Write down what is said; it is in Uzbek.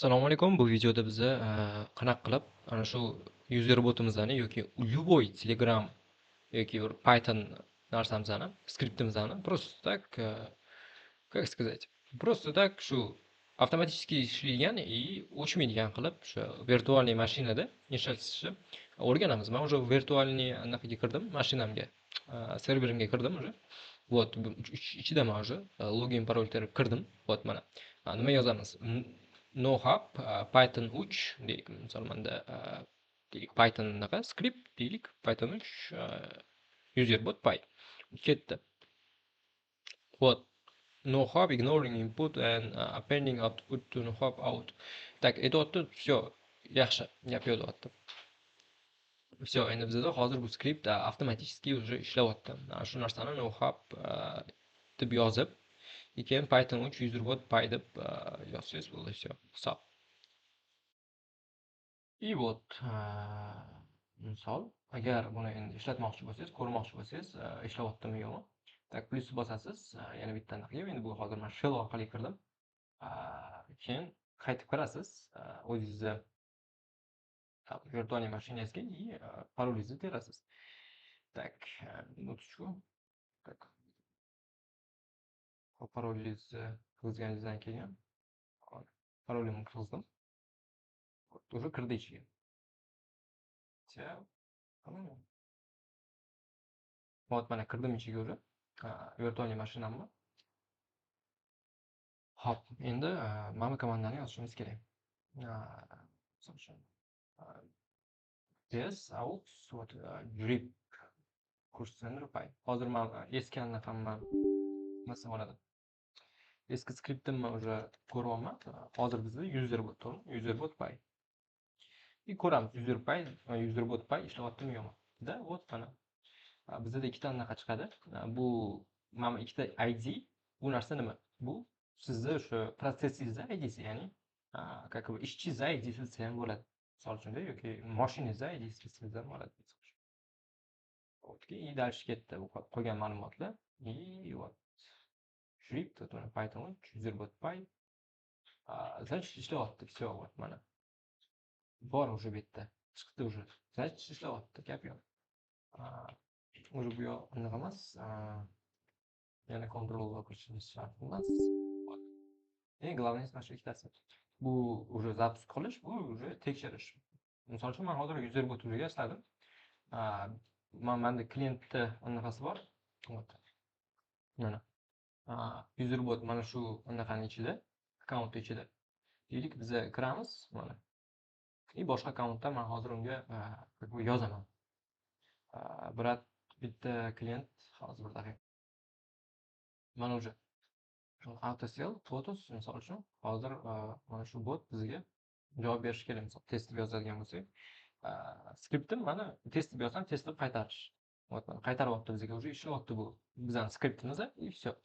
Assalomu alaykum. Bu videoda biza qanaqa qilib ana shu user botimizni yoki любой Telegram yoki bir Python narsamizni, skriptimizni просто так, как сказать, просто так shu avtomatik ishlaydigan и o'chmaydigan qilib shu virtualniy mashinada ishlatishni o'rganamiz. Men уже virtualniy anaqaga kirdim, mashinamga, serverimga kirdim уже. Вот, ichidaman уже login parol terib kirdim. Вот mana. Nima yozamiz? NoHub Python 3 deylik. Misol menda deylik Python naqa skript deylik. Python 3 userbot py ketdi. Вот. NoHub ignoring input and appending output to NoHub out. Так, aytyapti, все, yaxshi gap yozyapti. Все, endi bizda hozir bu skript avtomatik уже ishlayapti. Shu narsani NoHub deb yozib, keyin Python 3 userbot py deb yozsangiz bo'ldi, все, hisob. И вот, misol, agar buni endi ishlatmoqchi bo'lsangiz, ko'rmoqchi bo'lsangiz, ishlayaptimi yo'qmi? Tak, plyus bosasiz, yana bitta anaqa. Endi bu hozir men shell orqali kirdim. Keyin qaytib kirasiz, o'zingizni virtual mashinangizga и parolingizni terasiz. Так, minutочку. Так. Parolingizni kirgizganingizdan keyin parolimni kirgizdim. Уже kirdi ichiga. Tamam. Вот mana kirdim ichiga уже. Virtual mashinamni. Hop, endi mana komandani yozishimiz kerak. Misol uchun this out вот grip kursini pay. Hozir men eski anaqamni nima bo'ladi? Eski skriptimni уже ko'ryapman. Hozir bizda userbot, to'g'ri? Userbot py. И ko'ramiz userbot py ishlayaptimi yo'qmi. Da, вот mana. Bizda ikkita anaqa chiqadi. Bu mana ikkita ID. Bu narsa nima? Bu sizni o'sha protsessingizni ID'si, ya'ni как бы ishchingizni ID'si desa ham bo'ladi. Misol uchun yoki mashinangizni ID'si desa ham bo'ladi. Вот, и дальше ketdi bu qolgan ma'lumotlar. И вот shrift, вот mana Python userbot py. Значит, ishlayapti. Все, вот mana. Bor уже bu yerda. Chiqdi уже. Значит, ishlayapti. Gap yo'q. Уже bu yoq anaqa emas. Yana control kirishimiz shart emas. Eng главный mana shu ikkitasi. Bu уже запуск qilish, bu уже tekshirish. Misol uchun men hozir userbot ustiga ishladim. Menda klientda anaqasi bor. Mana. Userbot mana shu anaqaning ichida, akkaunt ichida. Deylik, biz kiramiz mana. И boshqa akkauntdan men hozir unga yozaman. Bitta klient hozir bir daqiqa. Mana уже autosell photos misol uchun hozir mana shu bot bizga javob berish kerak. Misol test deb yozadigan bo'lsak, skriptim mana test deb yozsam, test deb qaytarish. Вот mana qaytaryapti bizga, уже ishlayapti bu bizning skriptimiz, и все.